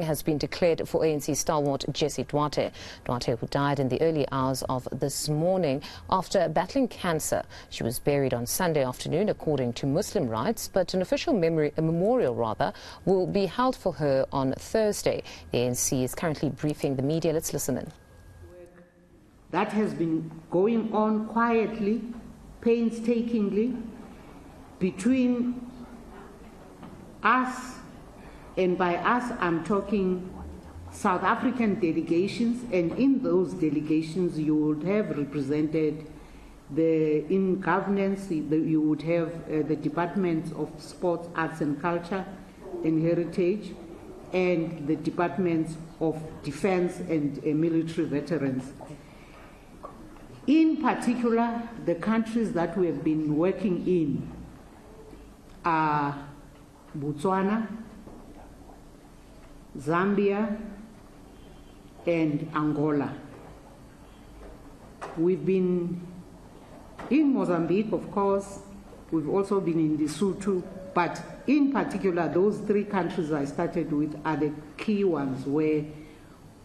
Has been declared for ANC stalwart Jessie Duarte. Duarte, who died in the early hours of this morning after battling cancer. She was buried on Sunday afternoon according to Muslim rites, but an official memorial will be held for her on Thursday. The ANC is currently briefing the media. Let's listen in. That has been going on quietly, painstakingly, between us. And by us, I'm talking South African delegations, and in those delegations you would have represented in governance, you would have the Departments of Sports, Arts and Culture and Heritage, and the Departments of Defense and Military Veterans. In particular, the countries that we have been working in are Botswana, Zambia, and Angola. We've been in Mozambique, of course. We've also been in Lesotho, but in particular, those three countries I started with are the key ones where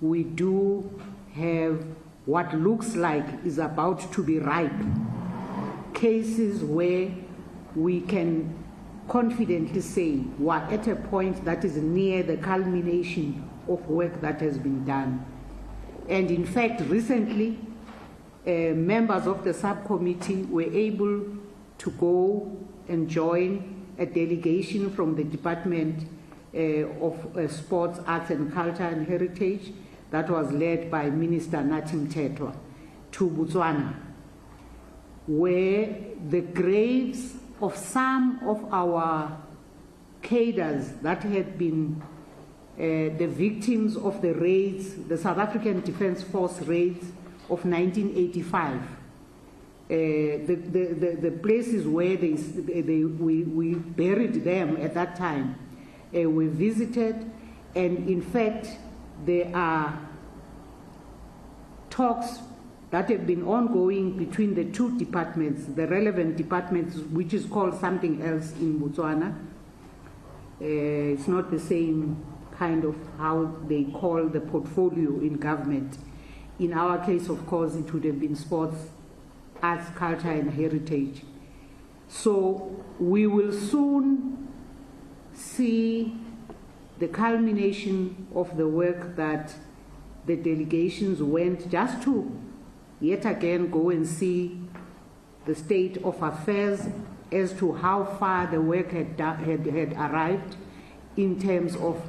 we do have what looks like is about to be ripe. Cases where we can confidently say we're at a point that is near the culmination of work that has been done. And in fact, recently, members of the subcommittee were able to go and join a delegation from the Department of Sports, Arts and Culture and Heritage that was led by Minister Nathi Mthethwa to Botswana, where the graves of some of our cadres that had been the victims of the raids, the South African Defence Force raids of 1985. The places where we buried them at that time were visited, and in fact there are talks that have been ongoing between the two departments, the relevant departments, which is called something else in Botswana. It's not the same kind of how they call the portfolio in government. In our case, of course, it would have been sports, arts, culture, and heritage. So we will soon see the culmination of the work that the delegations went just to yet again go and see the state of affairs as to how far the work had arrived in terms of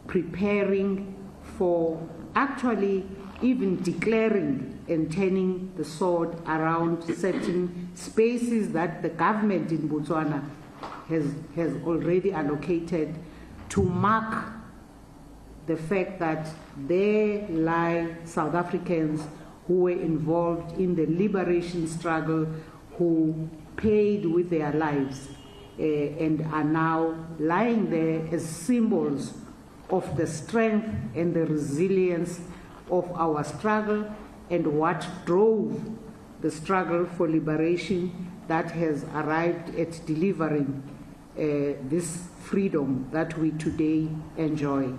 preparing for actually even declaring and turning the sword around certain spaces that the government in Botswana has already allocated to mark the fact that there lie South Africans who were involved in the liberation struggle, who paid with their lives and are now lying there as symbols of the strength and the resilience of our struggle and what drove the struggle for liberation that has arrived at delivering this freedom that we today enjoy.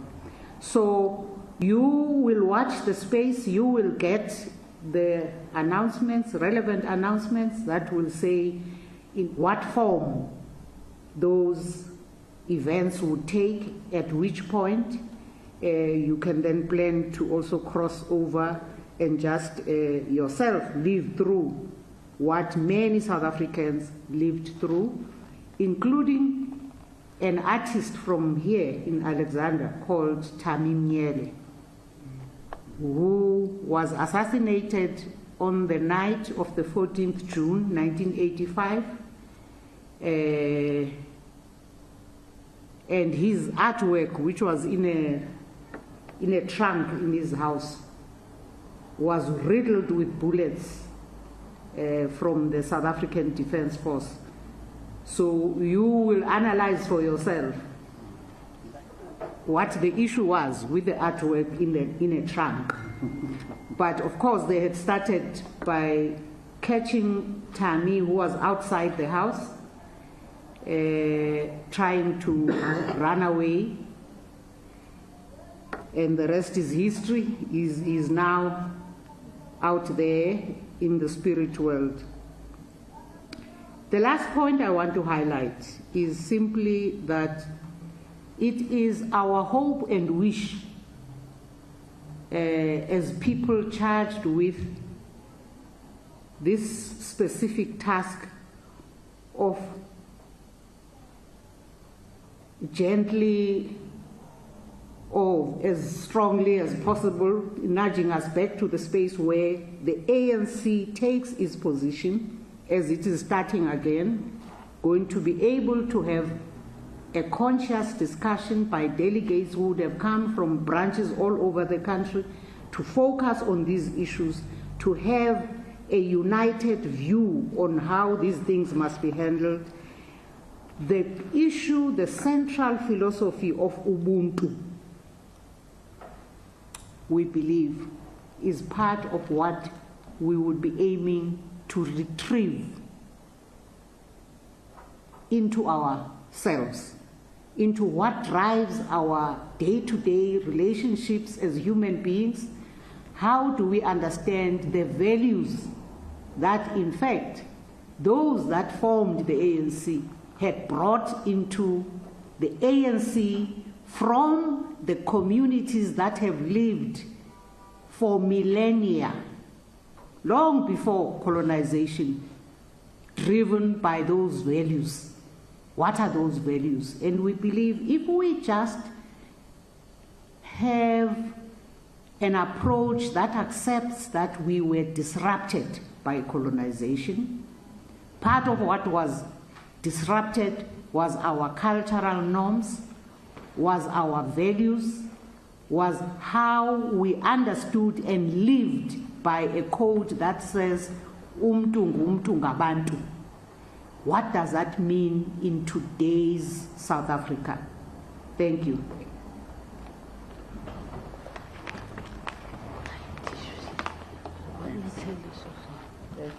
So you will watch the space, you will get the announcements, relevant announcements that will say in what form those events would take, at which point. You can then plan to also cross over and just yourself live through what many South Africans lived through, including an artist from here in Alexandra called Thami Mnyele, who was assassinated on the night of the 14th June 1985, and his artwork, which was in a trunk in his house, was riddled with bullets from the South African Defence Force. So you will analyze for yourself what the issue was with the artwork in a trunk. But of course they had started by catching Thami, who was outside the house, trying to run away. and the rest is history, is now out there in the spirit world. The last point I want to highlight is simply that it is our hope and wish as people charged with this specific task of gently or as strongly as possible nudging us back to the space where the ANC takes its position as it is starting again, going to be able to have a conscious discussion by delegates who would have come from branches all over the country to focus on these issues, to have a united view on how these things must be handled. The issue, the central philosophy of Ubuntu, we believe, is part of what we would be aiming to retrieve into ourselves, into what drives our day-to-day relationships as human beings. How do we understand the values that, in fact, those that formed the ANC had brought into the ANC from the communities that have lived for millennia, long before colonization, driven by those values. What are those values? And we believe if we just have an approach that accepts that we were disrupted by colonization, part of what was disrupted was our cultural norms, was our values, was how we understood and lived by a code that says umntu ngumntu ngabantu. What does that mean in today's South Africa? Thank you.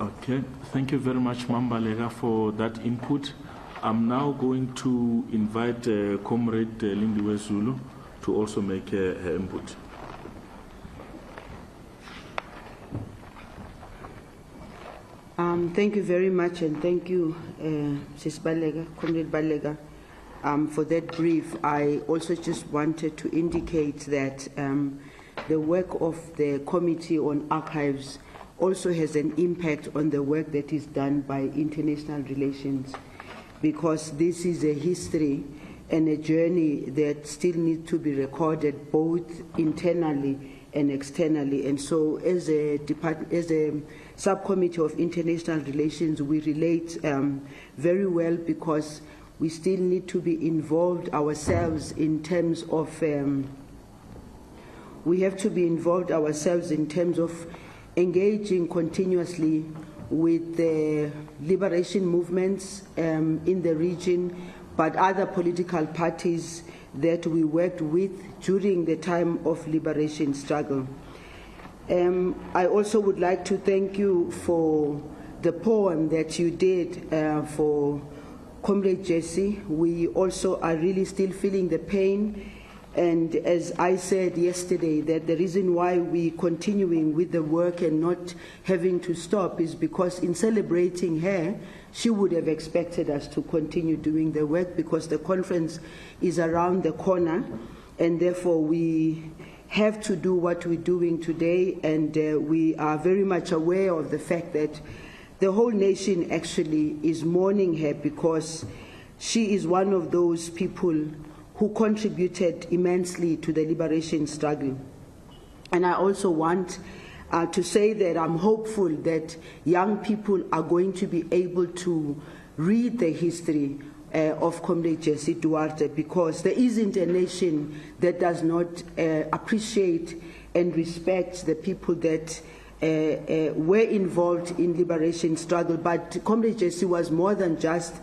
Okay, thank you very much, Mambalega, for that input. I'm now going to invite Comrade Lindiwe Zulu to also make her input. Thank you very much, and thank you, Sis Balega, Comrade Balega, for that brief. I also just wanted to indicate that the work of the Committee on Archives also has an impact on the work that is done by international relations, because this is a history and a journey that still needs to be recorded both internally and externally. And so as a subcommittee of international relations, we relate very well, because we still need to be involved ourselves in terms of, we have to be involved ourselves in terms of engaging continuously with the liberation movements in the region, but other political parties that we worked with during the time of liberation struggle. I also would like to thank you for the poem that you did for Comrade Jessie. We also are really still feeling the pain, and as I said yesterday, that the reason why we're continuing with the work and not having to stop is because in celebrating her, she would have expected us to continue doing the work, because the conference is around the corner, and therefore we have to do what we're doing today. And we are very much aware of the fact that the whole nation actually is mourning her, because she is one of those people who contributed immensely to the liberation struggle. And I also want to say that I'm hopeful that young people are going to be able to read the history of Comrade Jessie Duarte, because there isn't a nation that does not appreciate and respect the people that were involved in liberation struggle. But Comrade Jessie was more than just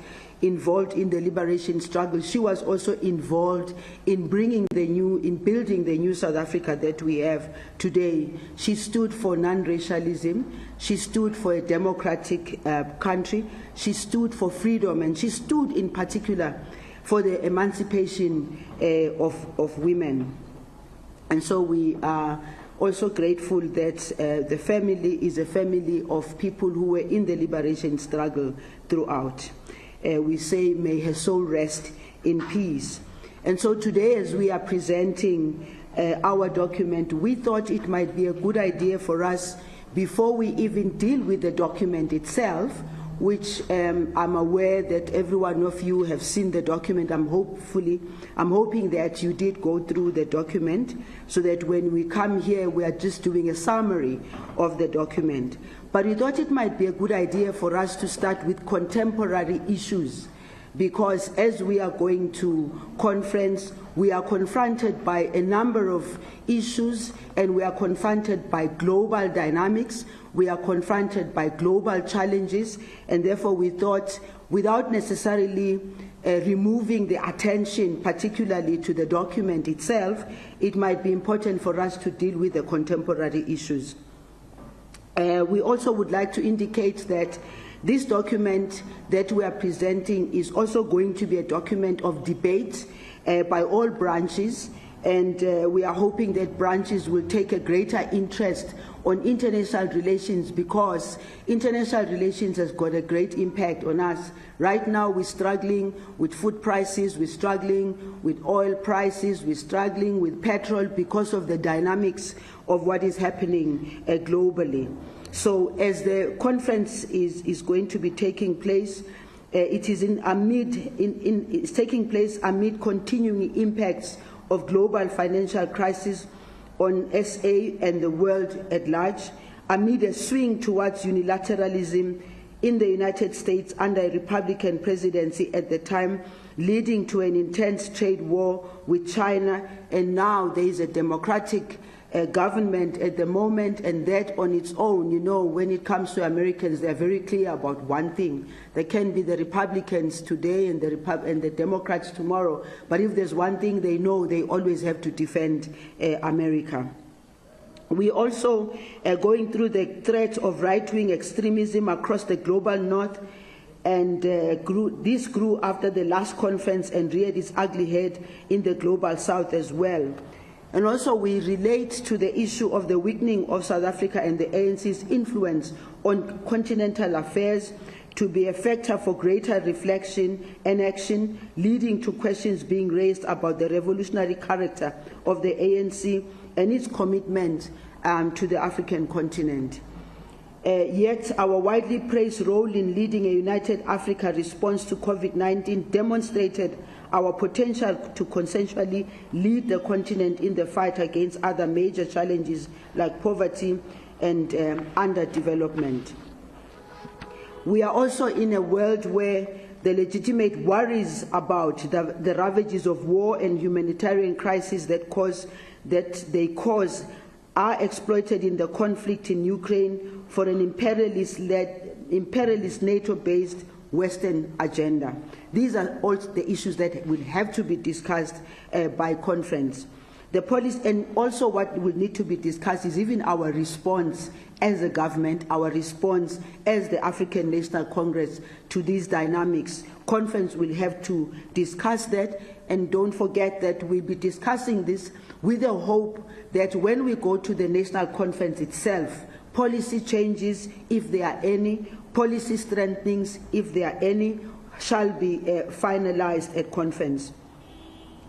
involved in the liberation struggle. She was also involved in building the new South Africa that we have today. She stood for non-racialism. She stood for a democratic country. She stood for freedom, and she stood in particular for the emancipation of women. And so we are also grateful that the family is a family of people who were in the liberation struggle throughout. We say, may her soul rest in peace. And so today, as we are presenting our document, we thought it might be a good idea for us, before we even deal with the document itself, which I'm aware that every one of you have seen the document. I'm hoping that you did go through the document, so that when we come here, we are just doing a summary of the document. But we thought it might be a good idea for us to start with contemporary issues, because as we are going to conference, we are confronted by a number of issues, and we are confronted by global dynamics, we are confronted by global challenges, and therefore we thought, without necessarily removing the attention particularly to the document itself, it might be important for us to deal with the contemporary issues. We also would like to indicate that this document that we are presenting is also going to be a document of debate by all branches, and we are hoping that branches will take a greater interest on international relations, because international relations has got a great impact on us. Right now we're struggling with food prices, we're struggling with oil prices, we're struggling with petrol because of the dynamics of what is happening globally. So as the conference is going to be taking place, it's taking place amid continuing impacts of global financial crisis on SA and the world at large, amid a swing towards unilateralism in the United States under a Republican presidency at the time, leading to an intense trade war with China, and now there is a democratic government at the moment, and that on its own, you know, when it comes to Americans, they're very clear about one thing. There can be the Republicans today and the Democrats tomorrow, but if there's one thing they know, they always have to defend America. We also are going through the threat of right-wing extremism across the global north, and this grew after the last conference and reared its ugly head in the global south as well. And also we relate to the issue of the weakening of South Africa and the ANC's influence on continental affairs to be a factor for greater reflection and action, leading to questions being raised about the revolutionary character of the ANC and its commitment to the African continent. Yet our widely praised role in leading a united Africa response to COVID-19 demonstrated our potential to consensually lead the continent in the fight against other major challenges like poverty and underdevelopment. We are also in a world where the legitimate worries about the ravages of war and humanitarian crises that they cause are exploited in the conflict in Ukraine for an imperialist NATO-based Western agenda. These are all the issues that will have to be discussed by conference. The policy, and also what will need to be discussed is even our response as a government, our response as the African National Congress to these dynamics. Conference will have to discuss that, and don't forget that we'll be discussing this with the hope that when we go to the National Conference itself, policy changes, if there are any, policy strengthenings, if there are any, shall be finalized at conference.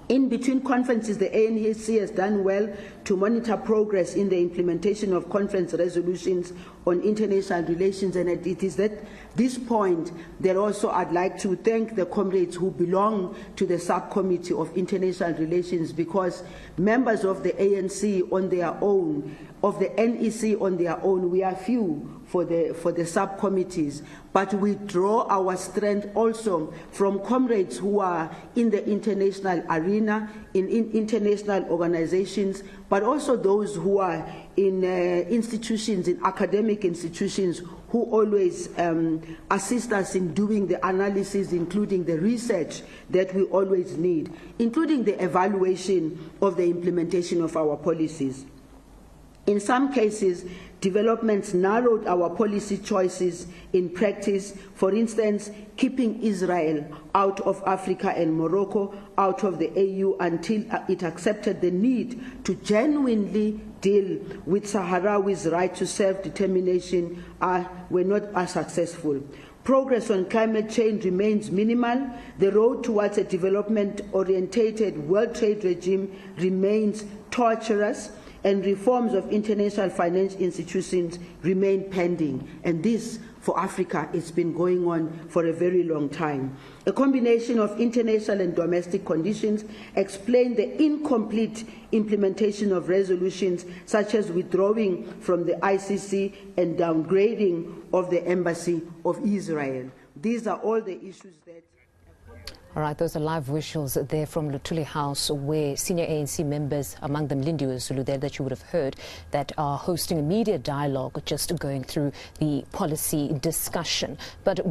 In between conferences, the ANC has done well to monitor progress in the implementation of conference resolutions on international relations, and it is at this point that also I'd like to thank the comrades who belong to the subcommittee of international relations, because members of the ANC on their own, of the NEC on their own, we are few for the subcommittees, but we draw our strength also from comrades who are in the international arena, in international organizations, but also those who are in institutions, in academic institutions, who always assist us in doing the analysis, including the research that we always need, including the evaluation of the implementation of our policies. In some cases, developments narrowed our policy choices in practice. For instance, keeping Israel out of Africa and Morocco out of the AU until it accepted the need to genuinely deal with Sahrawis' right to self-determination were not as successful. Progress on climate change remains minimal. The road towards a development-oriented world trade regime remains tortuous, and reforms of international financial institutions remain pending. And this, for Africa, it's been going on for a very long time. A combination of international and domestic conditions explain the incomplete implementation of resolutions such as withdrawing from the ICC and downgrading of the Embassy of Israel. These are all the issues that... All right, those are live visuals there from Luthuli House, where senior ANC members, among them Lindiwe Zulu there that you would have heard, that are hosting a media dialogue just going through the policy discussion. But